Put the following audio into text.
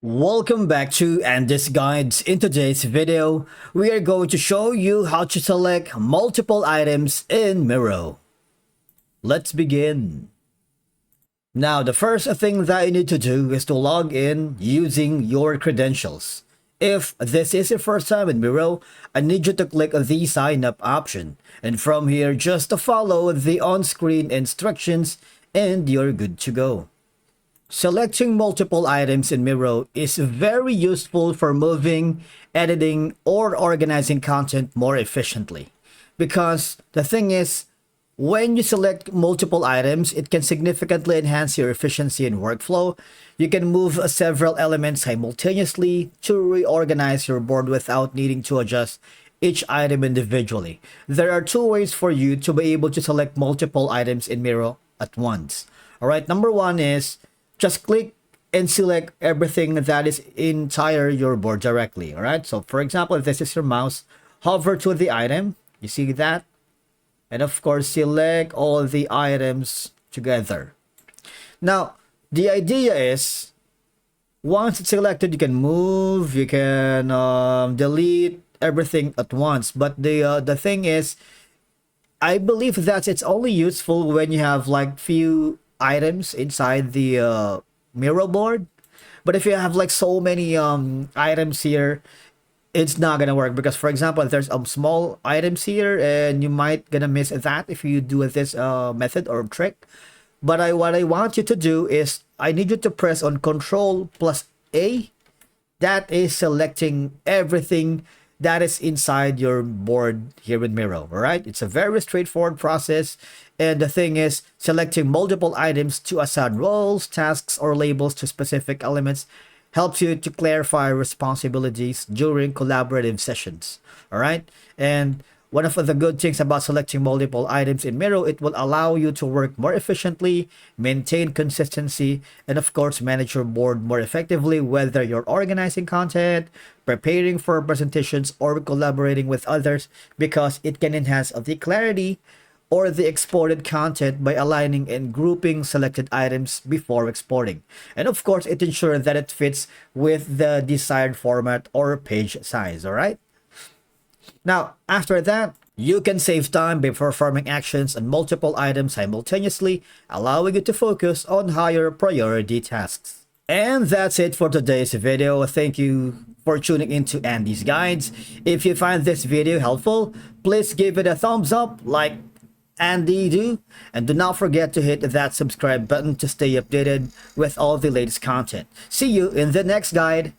Welcome back to Andy's Guides. In today's video, we are going to show you how to select multiple items in Miro. Let's begin. Now, the first thing that you need to do is to log in using your credentials. If this is your first time in Miro, I need you to click the sign up option. And from here, just to follow the on-screen instructions and you're good to go. Selecting multiple items in Miro is very useful for moving, editing, or organizing content more efficiently. Because the thing is, when you select multiple items, it can significantly enhance your efficiency and workflow. You can move several elements simultaneously to reorganize your board without needing to adjust each item individually. There are two ways for you to be able to select multiple items in Miro at once. Alright, number one is just click and select everything that is entire your board directly. All right. So for example, if this is your mouse, hover to the item. You see that? And of course, select all the items together. Now, the idea is once it's selected, you can move, you can delete everything at once. But the thing is, I believe that it's only useful when you have like few items inside the Miro board. But if you have like so many items here, it's not gonna work, because for example, if there's small items here and you might gonna miss that if you do this method or trick. But what I want you to do is I need you to press on Control plus A. That is selecting everything that is inside your board here with Miro. All right, it's a very straightforward process. And the thing is, selecting multiple items to assign roles, tasks, or labels to specific elements helps you to clarify responsibilities during collaborative sessions. All right. And one of the good things about selecting multiple items in Miro, it will allow you to work more efficiently, maintain consistency, and of course, manage your board more effectively, whether you're organizing content, preparing for presentations, or collaborating with others, because it can enhance the clarity or the exported content by aligning and grouping selected items before exporting. And of course, it ensures that it fits with the desired format or page size. All right. Now, after that, you can save time by performing actions on multiple items simultaneously, allowing you to focus on higher priority tasks. And that's it for today's video. Thank you for tuning into Andy's Guides. If you find this video helpful, please give it a thumbs up like Andy do, and do not forget to hit that subscribe button to stay updated with all the latest content. See you in the next guide.